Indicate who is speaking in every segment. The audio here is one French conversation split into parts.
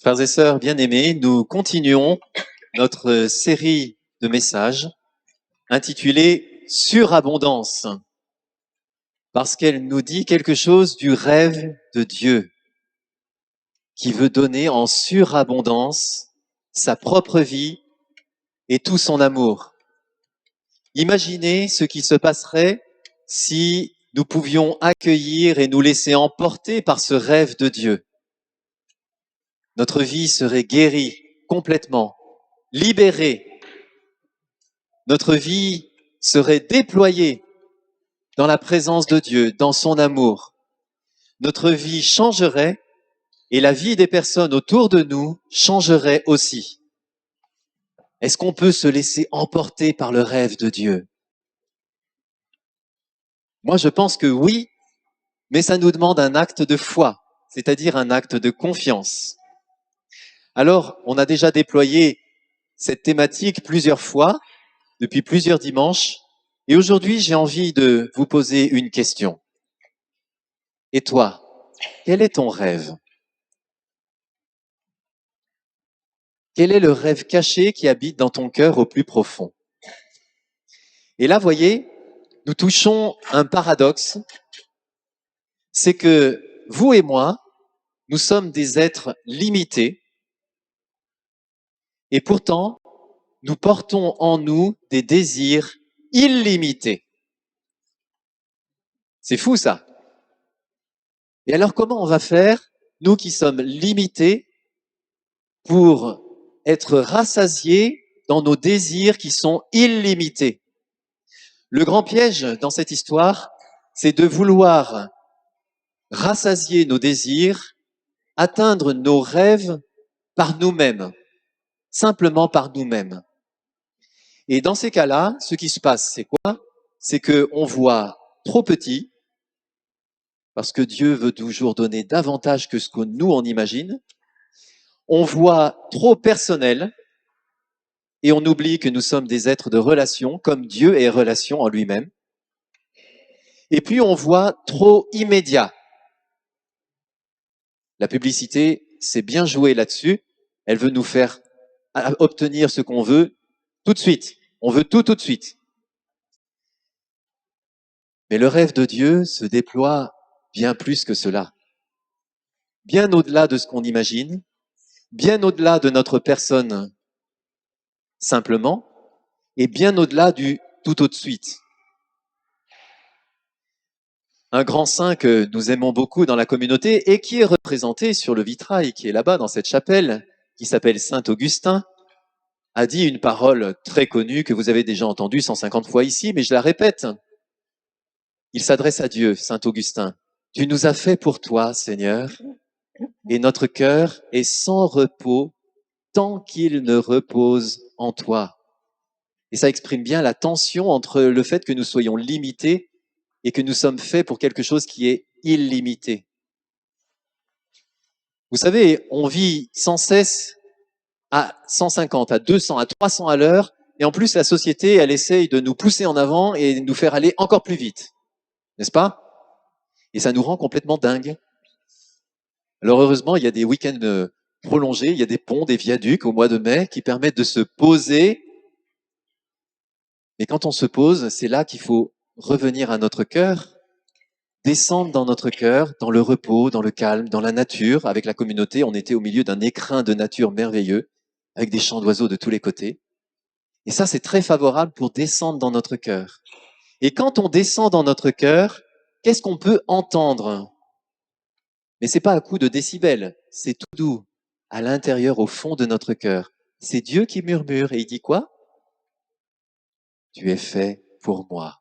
Speaker 1: Frères et sœurs bien-aimés, nous continuons notre série de messages intitulée Surabondance, parce qu'elle nous dit quelque chose du rêve de Dieu, qui veut donner en surabondance sa propre vie et tout son amour. Imaginez ce qui se passerait si nous pouvions accueillir et nous laisser emporter par ce rêve de Dieu. Notre vie serait guérie complètement, libérée. Notre vie serait déployée dans la présence de Dieu, dans son amour. Notre vie changerait et la vie des personnes autour de nous changerait aussi. Est-ce qu'on peut se laisser emporter par le rêve de Dieu? Moi, je pense que oui, mais ça nous demande un acte de foi, c'est-à-dire un acte de confiance. Alors, on a déjà déployé cette thématique plusieurs fois, depuis plusieurs dimanches, et aujourd'hui, j'ai envie de vous poser une question. Et toi, quel est ton rêve? Quel est le rêve caché qui habite dans ton cœur au plus profond? Et là, voyez, nous touchons un paradoxe, c'est que vous et moi, nous sommes des êtres limités, et pourtant, nous portons en nous des désirs illimités. C'est fou ça. Et alors comment on va faire, nous qui sommes limités, pour être rassasiés dans nos désirs qui sont illimités? Le grand piège dans cette histoire, c'est de vouloir rassasier nos désirs, atteindre nos rêves par nous-mêmes, simplement par nous-mêmes. Et dans ces cas-là, ce qui se passe, c'est quoi? C'est qu'on voit trop petit, parce que Dieu veut toujours donner davantage que ce que nous on imagine. On voit trop personnel, et on oublie que nous sommes des êtres de relation, comme Dieu est relation en lui-même. Et puis on voit trop immédiat. La publicité, c'est bien joué là-dessus. Elle veut nous faire obtenir ce qu'on veut tout de suite. On veut tout de suite. Mais le rêve de Dieu se déploie bien plus que cela. Bien au-delà de ce qu'on imagine, bien au-delà de notre personne simplement, et bien au-delà du tout de suite. Un grand saint que nous aimons beaucoup dans la communauté et qui est représenté sur le vitrail qui est là-bas dans cette chapelle, qui s'appelle Saint Augustin, a dit une parole très connue que vous avez déjà entendue 150 fois ici, mais je la répète. Il s'adresse à Dieu, Saint Augustin. Tu nous as fait pour toi, Seigneur, et notre cœur est sans repos tant qu'il ne repose en toi. Et ça exprime bien la tension entre le fait que nous soyons limités et que nous sommes faits pour quelque chose qui est illimité. Vous savez, on vit sans cesse à 150, à 200, à 300 à l'heure, et en plus la société, elle essaye de nous pousser en avant et de nous faire aller encore plus vite, n'est-ce pas? Et ça nous rend complètement dingues. Alors heureusement, il y a des week-ends prolongés, il y a des ponts, des viaducs au mois de mai qui permettent de se poser. Mais quand on se pose, c'est là qu'il faut revenir à notre cœur, descendre dans notre cœur, dans le repos, dans le calme, dans la nature. Avec la communauté, on était au milieu d'un écrin de nature merveilleux, avec des chants d'oiseaux de tous les côtés. Et ça, c'est très favorable pour descendre dans notre cœur. Et quand on descend dans notre cœur, qu'est-ce qu'on peut entendre? Mais c'est pas à coup de décibels, c'est tout doux, à l'intérieur, au fond de notre cœur. C'est Dieu qui murmure et il dit quoi? Tu es fait pour moi.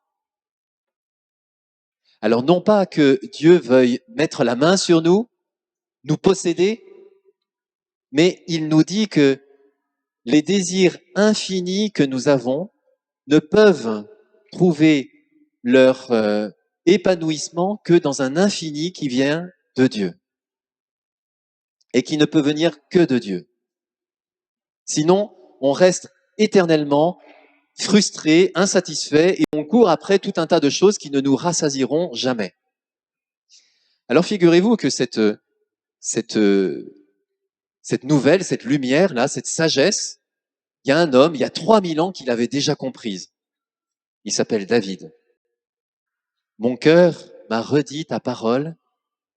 Speaker 1: Alors non pas que Dieu veuille mettre la main sur nous, nous posséder, mais il nous dit que les désirs infinis que nous avons ne peuvent trouver leur épanouissement que dans un infini qui vient de Dieu et qui ne peut venir que de Dieu. Sinon, on reste éternellement frustré, insatisfait et on court après tout un tas de choses qui ne nous rassasieront jamais. Alors figurez-vous que cette cette nouvelle, cette lumière-là, cette sagesse, il y a un homme, il y a 3000 ans, qui l'avait déjà comprise. Il s'appelle David. Mon cœur m'a redit ta parole,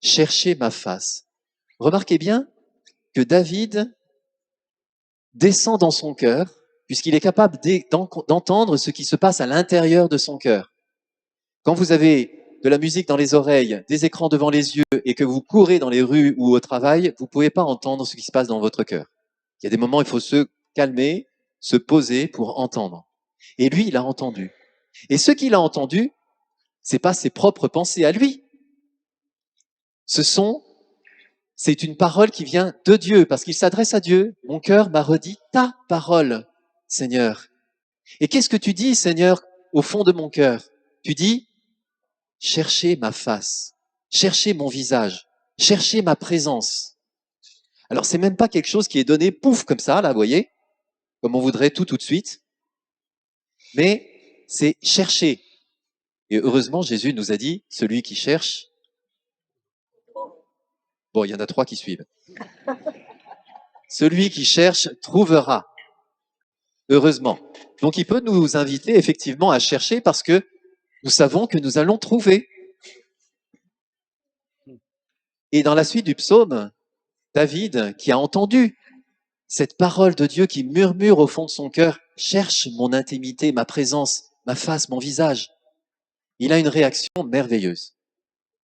Speaker 1: cherchez ma face. Remarquez bien que David descend dans son cœur, puisqu'il est capable d'entendre ce qui se passe à l'intérieur de son cœur. Quand vous avez de la musique dans les oreilles, des écrans devant les yeux et que vous courez dans les rues ou au travail, vous ne pouvez pas entendre ce qui se passe dans votre cœur. Il y a des moments où il faut se calmer, se poser pour entendre. Et lui, il a entendu. Et ce qu'il a entendu, c'est pas ses propres pensées à lui. C'est une parole qui vient de Dieu, parce qu'il s'adresse à Dieu. Mon cœur m'a redit ta parole, Seigneur. Et qu'est-ce que tu dis, Seigneur, au fond de mon cœur? Tu dis, cherchez ma face, cherchez mon visage, cherchez ma présence. Alors, c'est même pas quelque chose qui est donné, pouf, comme ça, là, vous voyez, comme on voudrait tout de suite. Mais c'est chercher. Et heureusement, Jésus nous a dit, celui qui cherche, bon, il y en a 3 qui suivent. Celui qui cherche trouvera. Heureusement. Donc, il peut nous inviter effectivement à chercher parce que nous savons que nous allons trouver. Et dans la suite du psaume, David, qui a entendu cette parole de Dieu qui murmure au fond de son cœur, cherche mon intimité, ma présence, ma face, mon visage. Il a une réaction merveilleuse.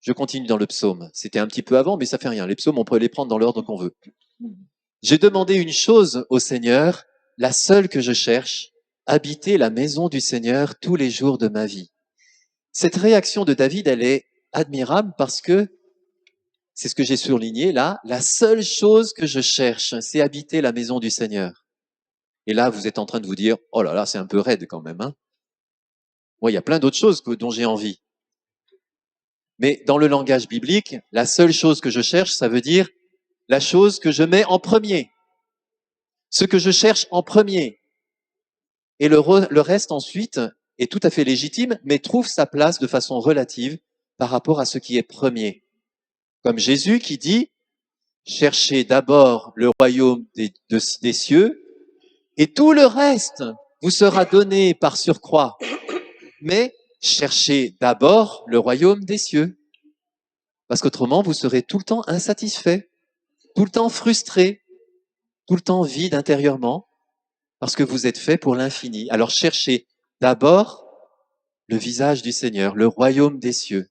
Speaker 1: Je continue dans le psaume. C'était un petit peu avant, mais ça fait rien. Les psaumes, on peut les prendre dans l'ordre qu'on veut. J'ai demandé une chose au Seigneur, la seule que je cherche, habiter la maison du Seigneur tous les jours de ma vie. Cette réaction de David, elle est admirable parce que c'est ce que j'ai surligné là. La seule chose que je cherche, c'est habiter la maison du Seigneur. Et là, vous êtes en train de vous dire, oh là là, c'est un peu raide quand même, hein. Moi, il y a plein d'autres choses dont j'ai envie. Mais dans le langage biblique, la seule chose que je cherche, ça veut dire la chose que je mets en premier. Ce que je cherche en premier. Et le reste ensuite est tout à fait légitime, mais trouve sa place de façon relative par rapport à ce qui est premier. Comme Jésus qui dit, cherchez d'abord le royaume des cieux, et tout le reste vous sera donné par surcroît. Mais cherchez d'abord le royaume des cieux. Parce qu'autrement, vous serez tout le temps insatisfait, tout le temps frustré, tout le temps vide intérieurement, parce que vous êtes fait pour l'infini. Alors cherchez d'abord le visage du Seigneur, le royaume des cieux.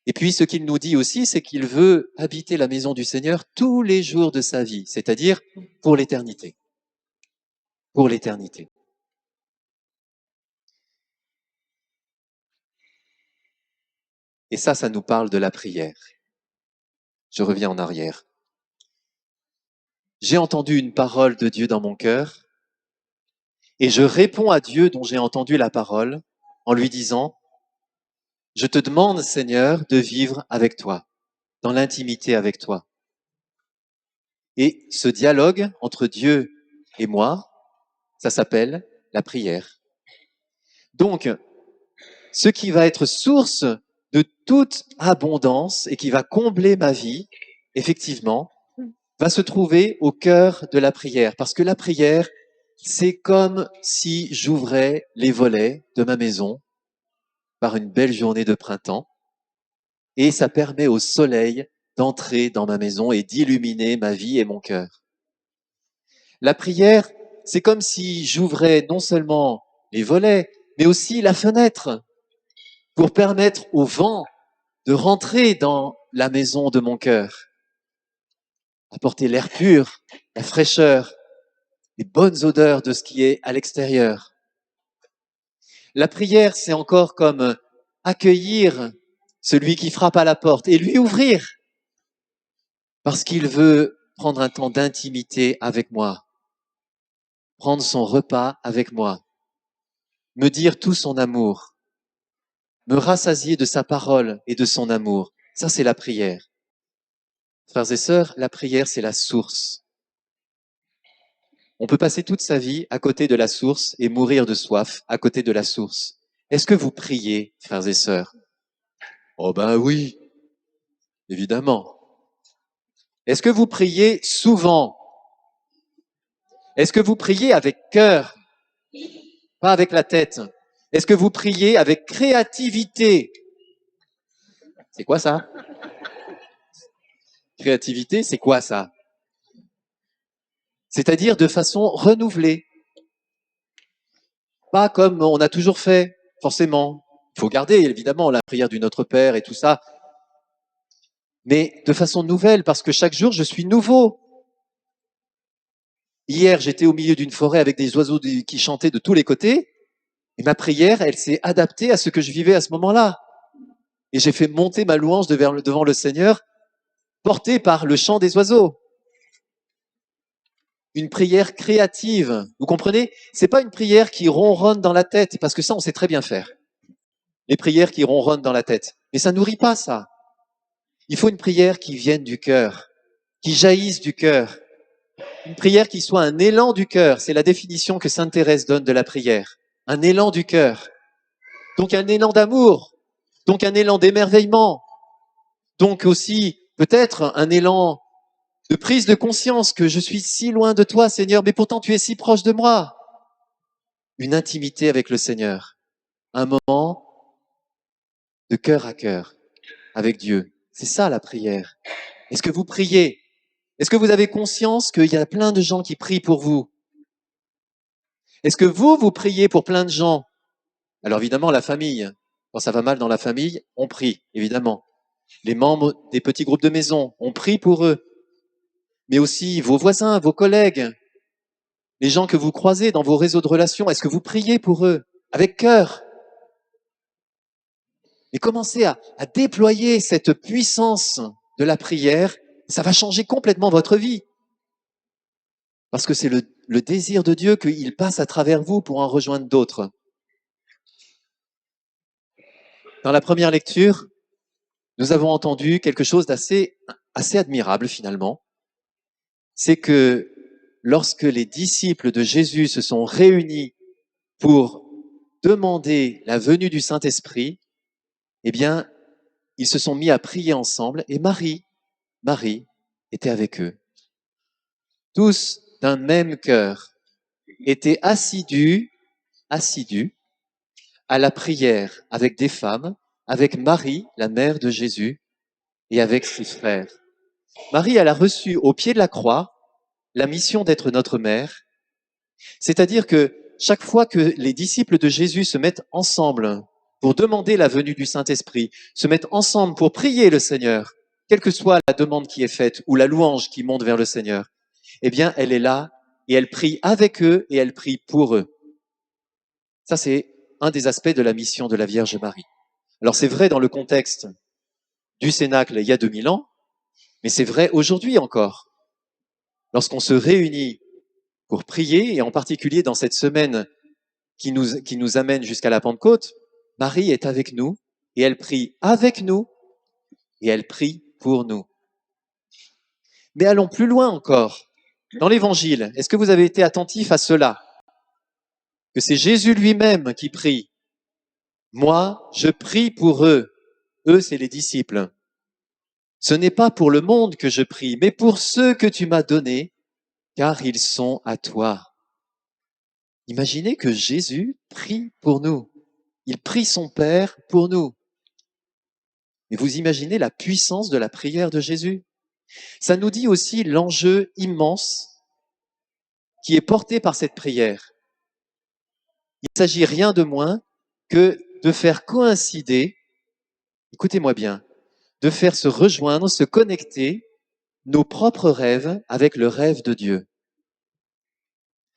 Speaker 1: Et puis ce qu'il nous dit aussi, c'est qu'il veut habiter la maison du Seigneur tous les jours de sa vie, c'est-à-dire pour l'éternité. Pour l'éternité. Et ça nous parle de la prière. Je reviens en arrière. J'ai entendu une parole de Dieu dans mon cœur et je réponds à Dieu dont j'ai entendu la parole en lui disant, je te demande, Seigneur, de vivre avec toi, dans l'intimité avec toi. Et ce dialogue entre Dieu et moi, ça s'appelle la prière. Donc, ce qui va être source de toute abondance et qui va combler ma vie, effectivement, va se trouver au cœur de la prière. Parce que la prière, c'est comme si j'ouvrais les volets de ma maison par une belle journée de printemps et ça permet au soleil d'entrer dans ma maison et d'illuminer ma vie et mon cœur. La prière, c'est comme si j'ouvrais non seulement les volets, mais aussi la fenêtre pour permettre au vent de rentrer dans la maison de mon cœur, apporter l'air pur, la fraîcheur, les bonnes odeurs de ce qui est à l'extérieur. La prière, c'est encore comme accueillir celui qui frappe à la porte et lui ouvrir parce qu'il veut prendre un temps d'intimité avec moi, prendre son repas avec moi, me dire tout son amour, me rassasier de sa parole et de son amour. Ça, c'est la prière. Frères et sœurs, la prière, c'est la source. On peut passer toute sa vie à côté de la source et mourir de soif à côté de la source. Est-ce que vous priez, frères et sœurs? Oh ben oui, évidemment. Est-ce que vous priez souvent? Est-ce que vous priez avec cœur, pas avec la tête? Est-ce que vous priez avec créativité? C'est quoi ça? Créativité, c'est quoi ça? C'est-à-dire de façon renouvelée. Pas comme on a toujours fait, forcément. Il faut garder, évidemment, la prière du Notre Père et tout ça, mais de façon nouvelle, parce que chaque jour, je suis nouveau. Hier, j'étais au milieu d'une forêt avec des oiseaux qui chantaient de tous les côtés, et ma prière, elle s'est adaptée à ce que je vivais à ce moment-là. Et j'ai fait monter ma louange devant le Seigneur, portée par le chant des oiseaux. Une prière créative, vous comprenez? C'est pas une prière qui ronronne dans la tête, parce que ça, on sait très bien faire. Les prières qui ronronnent dans la tête. Mais ça nourrit pas ça. Il faut une prière qui vienne du cœur, qui jaillisse du cœur. Une prière qui soit un élan du cœur. C'est la définition que sainte Thérèse donne de la prière. Un élan du cœur. Donc un élan d'amour. Donc un élan d'émerveillement. Donc aussi peut-être un élan de prise de conscience que je suis si loin de toi, Seigneur, mais pourtant tu es si proche de moi. Une intimité avec le Seigneur. Un moment de cœur à cœur avec Dieu. C'est ça la prière. Est-ce que vous priez? Est-ce que vous avez conscience qu'il y a plein de gens qui prient pour vous? Est-ce que vous priez pour plein de gens? Alors évidemment, la famille. Quand ça va mal dans la famille, on prie, évidemment. Les membres des petits groupes de maison, on prie pour eux. Mais aussi vos voisins, vos collègues, les gens que vous croisez dans vos réseaux de relations, est-ce que vous priez pour eux? Avec cœur. Et commencez à déployer cette puissance de la prière. Ça va changer complètement votre vie. Parce que c'est le désir de Dieu qu'il passe à travers vous pour en rejoindre d'autres. Dans la première lecture, nous avons entendu quelque chose d'assez assez admirable finalement. C'est que lorsque les disciples de Jésus se sont réunis pour demander la venue du Saint-Esprit, eh bien, ils se sont mis à prier ensemble et Marie était avec eux. Tous d'un même cœur étaient assidus à la prière avec des femmes, avec Marie, la mère de Jésus, et avec ses frères. Marie, elle a reçu au pied de la croix la mission d'être notre mère, c'est-à-dire que chaque fois que les disciples de Jésus se mettent ensemble pour demander la venue du Saint-Esprit, se mettent ensemble pour prier le Seigneur, quelle que soit la demande qui est faite ou la louange qui monte vers le Seigneur, eh bien, elle est là et elle prie avec eux et elle prie pour eux. Ça, c'est un des aspects de la mission de la Vierge Marie. Alors, c'est vrai dans le contexte du Cénacle il y a 2000 ans, mais c'est vrai aujourd'hui encore. Lorsqu'on se réunit pour prier, et en particulier dans cette semaine qui nous amène jusqu'à la Pentecôte, Marie est avec nous, et elle prie avec nous, et elle prie pour nous. Mais allons plus loin encore. Dans l'Évangile, est-ce que vous avez été attentif à cela? Que c'est Jésus lui-même qui prie. Moi, je prie pour eux. Eux, c'est les disciples. Ce n'est pas pour le monde que je prie, mais pour ceux que tu m'as donnés, car ils sont à toi. Imaginez que Jésus prie pour nous. Il prie son Père pour nous. Et vous imaginez la puissance de la prière de Jésus? Ça nous dit aussi l'enjeu immense qui est porté par cette prière. Il ne s'agit rien de moins que de faire coïncider, écoutez-moi bien, de faire se rejoindre, se connecter nos propres rêves avec le rêve de Dieu.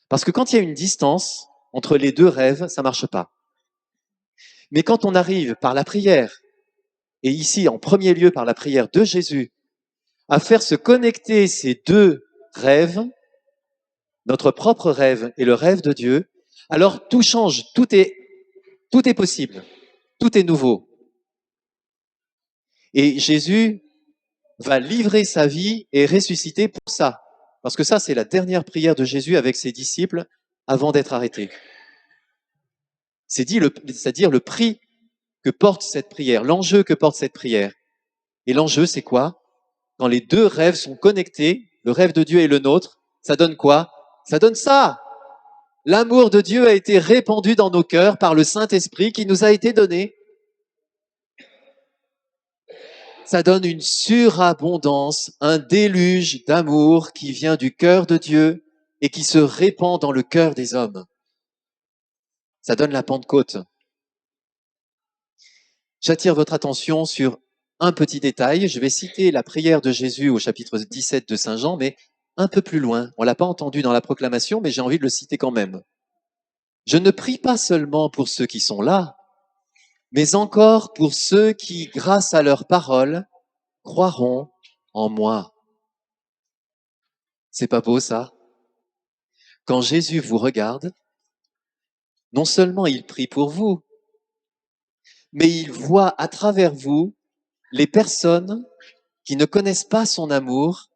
Speaker 1: Parce que quand il y a une distance entre les deux rêves, ça marche pas. Mais quand on arrive par la prière, et ici en premier lieu par la prière de Jésus, à faire se connecter ces deux rêves, notre propre rêve et le rêve de Dieu, alors tout change, tout est possible, tout est nouveau. Et Jésus va livrer sa vie et ressusciter pour ça. Parce que ça, c'est la dernière prière de Jésus avec ses disciples avant d'être arrêté. C'est-à-dire le prix que porte cette prière, l'enjeu que porte cette prière. Et l'enjeu, c'est quoi? quand les deux rêves sont connectés, le rêve de Dieu et le nôtre, ça donne quoi? Ça donne ça. L'amour de Dieu a été répandu dans nos cœurs par le Saint-Esprit qui nous a été donné. Ça donne une surabondance, un déluge d'amour qui vient du cœur de Dieu et qui se répand dans le cœur des hommes. Ça donne la Pentecôte. J'attire votre attention sur un petit détail. Je vais citer la prière de Jésus au chapitre 17 de Saint Jean, mais un peu plus loin. On l'a pas entendu dans la proclamation, mais j'ai envie de le citer quand même. Je ne prie pas seulement pour ceux qui sont là, mais encore pour ceux qui, grâce à leur parole, croiront en moi. C'est pas beau ça? Quand Jésus vous regarde, non seulement il prie pour vous, mais il voit à travers vous les personnes qui ne connaissent pas son amour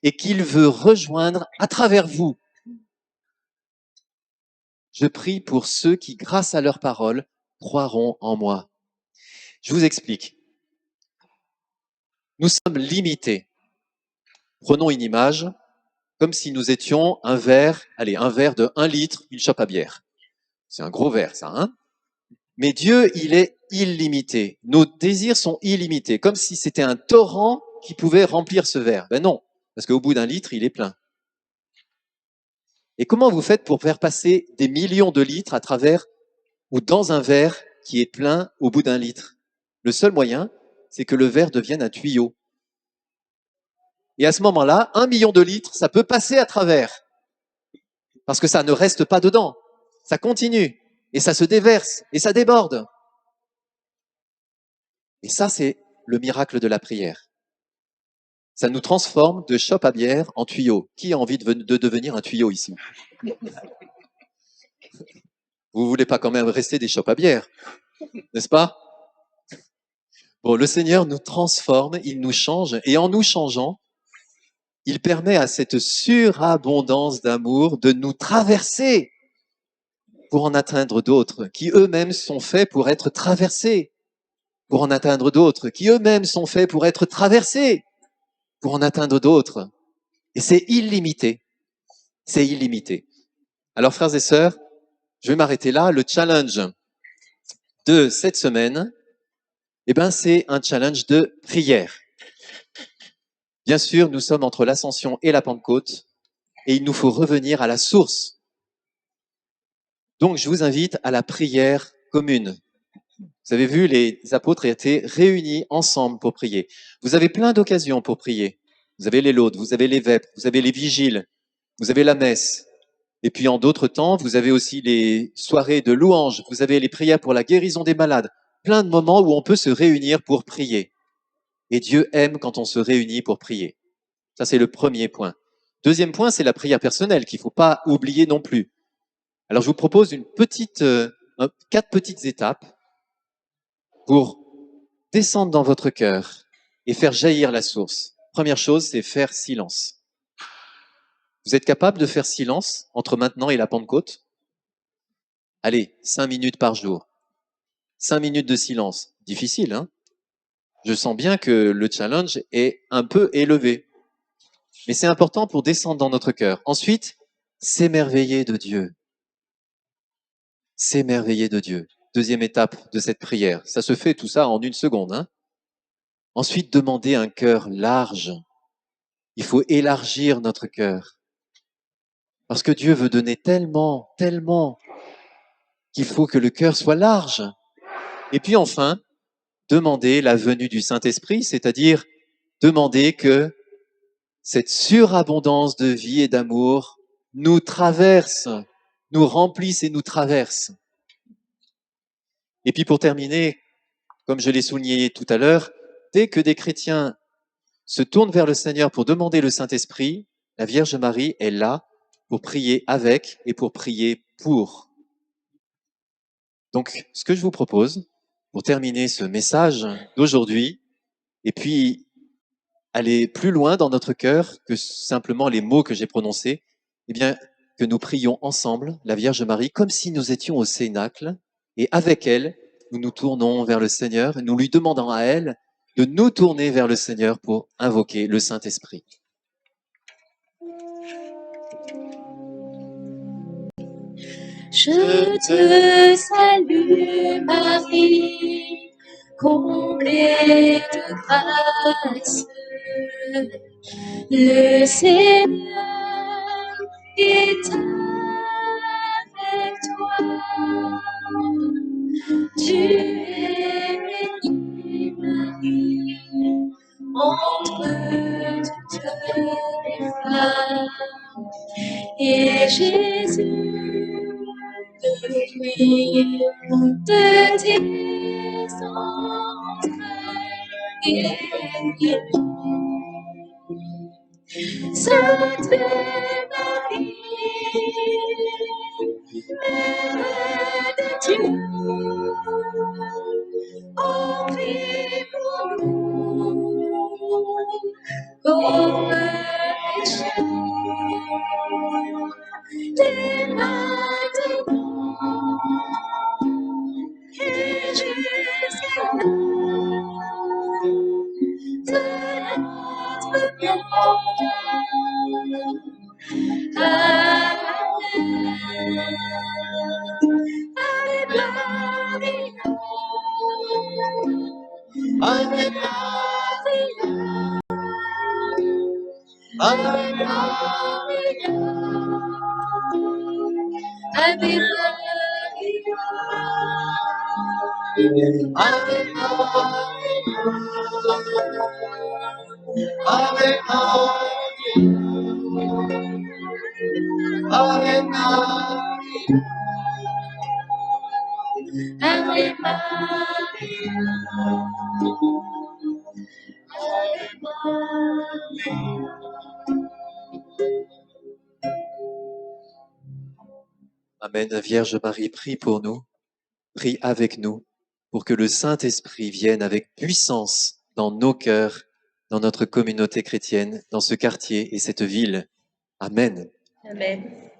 Speaker 1: et qu'il veut rejoindre à travers vous. Je prie pour ceux qui, grâce à leur parole, croiront en moi. Je vous explique. Nous sommes limités. Prenons une image comme si nous étions un verre de 1 litre, une chope à bière. C'est un gros verre, ça, hein? Mais Dieu, il est illimité. Nos désirs sont illimités, comme si c'était un torrent qui pouvait remplir ce verre. Ben non, parce qu'au bout d'1 litre, il est plein. Et comment vous faites pour faire passer des millions de litres à travers ou dans un verre qui est plein au bout d'1 litre? Le seul moyen, c'est que le verre devienne un tuyau. Et à ce moment-là, 1 million de litres, ça peut passer à travers. Parce que ça ne reste pas dedans. Ça continue. Et ça se déverse. Et ça déborde. Et ça, c'est le miracle de la prière. Ça nous transforme de chope à bière en tuyau. Qui a envie de devenir un tuyau ici? Vous voulez pas quand même rester des chopes à bière, n'est-ce pas? Bon, le Seigneur nous transforme, il nous change, et en nous changeant, il permet à cette surabondance d'amour de nous traverser pour en atteindre d'autres, qui eux-mêmes sont faits pour être traversés, pour en atteindre d'autres, qui eux-mêmes sont faits pour être traversés, pour en atteindre d'autres. Et c'est illimité. C'est illimité. Alors, frères et sœurs, je vais m'arrêter là. Le challenge de cette semaine, c'est un challenge de prière. Bien sûr, nous sommes entre l'Ascension et la Pentecôte, et il nous faut revenir à la source. Donc, je vous invite à la prière commune. Vous avez vu, les apôtres étaient réunis ensemble pour prier. Vous avez plein d'occasions pour prier. Vous avez les laudes, vous avez les vêpres, vous avez les vigiles, vous avez la messe. Et puis en d'autres temps, vous avez aussi les soirées de louanges, vous avez les prières pour la guérison des malades. Plein de moments où on peut se réunir pour prier. Et Dieu aime quand on se réunit pour prier. Ça, c'est le premier point. Deuxième point, c'est la prière personnelle qu'il ne faut pas oublier non plus. Alors, je vous propose 4 petites étapes pour descendre dans votre cœur et faire jaillir la source. Première chose, c'est faire silence. Vous êtes capable de faire silence entre maintenant et la Pentecôte? Allez, 5 minutes par jour. 5 minutes de silence. Difficile, hein? Je sens bien que le challenge est un peu élevé. Mais c'est important pour descendre dans notre cœur. Ensuite, s'émerveiller de Dieu. S'émerveiller de Dieu. Deuxième étape de cette prière. Ça se fait tout ça en 1 seconde, hein? Ensuite, demander un cœur large. Il faut élargir notre cœur. Parce que Dieu veut donner tellement, tellement, qu'il faut que le cœur soit large. Et puis enfin, demander la venue du Saint-Esprit, c'est-à-dire demander que cette surabondance de vie et d'amour nous traverse, nous remplisse et nous traverse. Et puis pour terminer, comme je l'ai souligné tout à l'heure, dès que des chrétiens se tournent vers le Seigneur pour demander le Saint-Esprit, la Vierge Marie est là pour prier avec et pour prier pour. Donc, ce que je vous propose, pour terminer ce message d'aujourd'hui, et puis aller plus loin dans notre cœur que simplement les mots que j'ai prononcés, eh bien, que nous prions ensemble la Vierge Marie comme si nous étions au Cénacle, et avec elle, nous nous tournons vers le Seigneur, et nous lui demandons à elle de nous tourner vers le Seigneur pour invoquer le Saint-Esprit.
Speaker 2: Je te salue Marie, comblée de grâce. Le Seigneur est avec toi. Tu es bénie Marie, entre toutes les femmes. Et Jésus, le fruit de tes entrailles est béni. Sainte Marie, Mère de Dieu, oh prie pour nous, pauvres pécheurs, dès maintenant et jusqu'à l'heure de notre mort. Amen. Ave Maria. Ave Maria. Ave Maria. Ave Maria. Ave Maria. Ave Maria. Ave Maria. Ave
Speaker 1: Amen. Vierge Marie, prie pour nous, prie avec nous, pour que le Saint-Esprit vienne avec puissance dans nos cœurs, dans notre communauté chrétienne, dans ce quartier et cette ville. Amen.
Speaker 2: Amen.